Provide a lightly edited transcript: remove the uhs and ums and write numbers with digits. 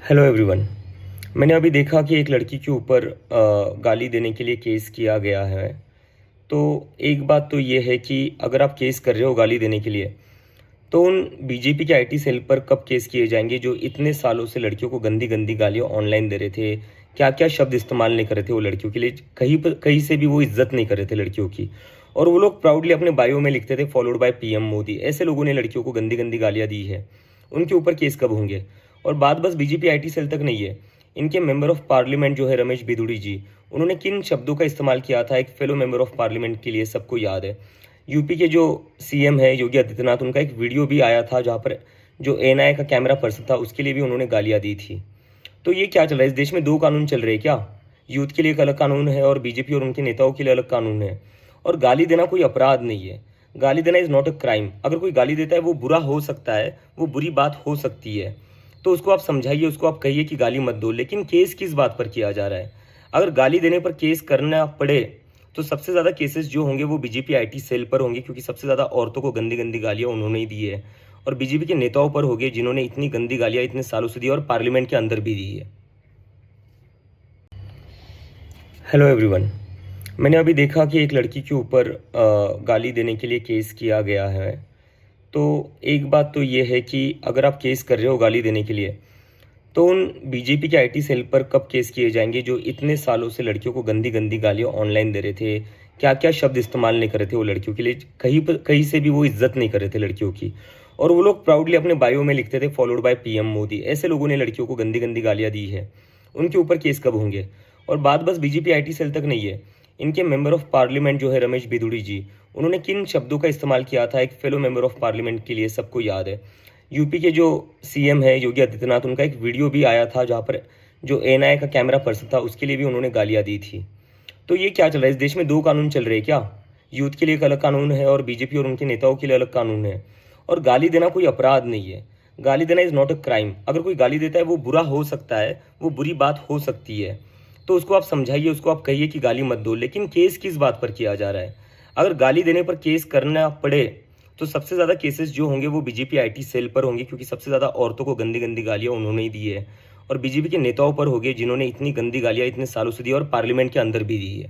Hello everyone. मैंने अभी देखा कि एक लड़की के ऊपर गाली देने के लिए केस किया गया है। तो एक बात तो ये है कि अगर आप केस कर रहे हो गाली देने के लिए, तो उन बीजेपी के आईटी सेल पर कब केस किए जाएंगे जो इतने सालों से लड़कियों को गंदी गंदी गालियाँ ऑनलाइन दे रहे थे। क्या क्या शब्द इस्तेमाल नहीं कर रहे थे वो लड़कियों के लिए, कहीं से भी वो इज्जत नहीं कर रहे थे लड़कियों की। और वो लोग प्राउडली अपने बायो में लिखते थे फॉलोड बाय पीएम मोदी। ऐसे लोगों ने लड़कियों को गंदी गंदी गालियाँ दी है, उनके ऊपर केस कब होंगे? और बात बस बीजेपी आईटी सेल तक नहीं है। इनके मेंबर ऑफ पार्लियामेंट जो है रमेश बिधूड़ी जी, उन्होंने किन शब्दों का इस्तेमाल किया था एक फेलो मेंबर ऑफ पार्लियामेंट के लिए सबको याद है। यूपी के जो सीएम है योगी आदित्यनाथ, उनका एक वीडियो भी आया था जहाँ पर जो एनआईए का कैमरा पर्सन था उसके लिए भी उन्होंने गालियाँ दी थी। तो ये क्या चल रहा है? इस देश में दो कानून चल रहे हैं क्या? यूथ के लिए एक अलग कानून है और बीजेपी और उनके नेताओं के लिए अलग कानून है। और गाली देना कोई अपराध नहीं है। गाली देना इज नॉट अ क्राइम। अगर कोई गाली देता है वो बुरा हो सकता है, वो बुरी बात हो सकती है, तो उसको आप समझाइए, उसको आप कहिए कि गाली मत दो। लेकिन केस किस बात पर किया जा रहा है? अगर गाली देने पर केस करना पड़े तो सबसे ज़्यादा केसेस जो होंगे वो बीजेपी आईटी सेल पर होंगे, क्योंकि सबसे ज़्यादा औरतों को गंदी गंदी गालियाँ उन्होंने ही दी है। और बीजेपी के नेताओं पर होंगे जिन्होंने इतनी गंदी गालियाँ इतने सालों से दी और पार्लियामेंट के अंदर भी दी है। Hello everyone. मैंने अभी देखा कि एक लड़की के ऊपर गाली देने के लिए केस किया गया है। तो एक बात तो ये है कि अगर आप केस कर रहे हो गाली देने के लिए, तो उन बीजेपी के आईटी सेल पर कब केस किए जाएंगे जो इतने सालों से लड़कियों को गंदी गंदी गालियाँ ऑनलाइन दे रहे थे। क्या क्या शब्द इस्तेमाल नहीं कर रहे थे वो लड़कियों के लिए, कहीं से भी वो इज्जत नहीं कर रहे थे लड़कियों की। और वो लोग प्राउडली अपने बायो में लिखते थे फॉलोड बाय पीएम मोदी। ऐसे लोगों ने लड़कियों को गंदी गंदी गालियाँ दी है, उनके ऊपर केस कब होंगे? और बात बस बीजेपी आईटी सेल तक नहीं है। इनके मेंबर ऑफ पार्लियामेंट जो है रमेश बिधूड़ी जी, उन्होंने किन शब्दों का इस्तेमाल किया था एक फेलो मेंबर ऑफ पार्लियामेंट के लिए सबको याद है। यूपी के जो सीएम है योगी आदित्यनाथ, उनका एक वीडियो भी आया था जहाँ पर जो एनआईए का कैमरा पर्सन था उसके लिए भी उन्होंने गालियाँ दी थी। तो ये क्या चल रहा है? इस देश में दो कानून चल रहे हैं क्या? यूथ के लिए एक अलग कानून है और बीजेपी और उनके नेताओं के लिए अलग कानून है। और गाली देना कोई अपराध नहीं है। गाली देना इज नॉट अ क्राइम। अगर कोई गाली देता है वो बुरा हो सकता है, वो बुरी बात हो सकती है, तो उसको आप समझाइए, उसको आप कहिए कि गाली मत दो। लेकिन केस किस बात पर किया जा रहा है? अगर गाली देने पर केस करना पड़े तो सबसे ज़्यादा केसेस जो होंगे वो बीजेपी आईटी सेल पर होंगे, क्योंकि सबसे ज़्यादा औरतों को गंदी गंदी गालियाँ उन्होंने ही दी है। और बीजेपी के नेताओं पर होंगे जिन्होंने इतनी गंदी गालियाँ इतने सालों से दी और पार्लियामेंट के अंदर भी दी है।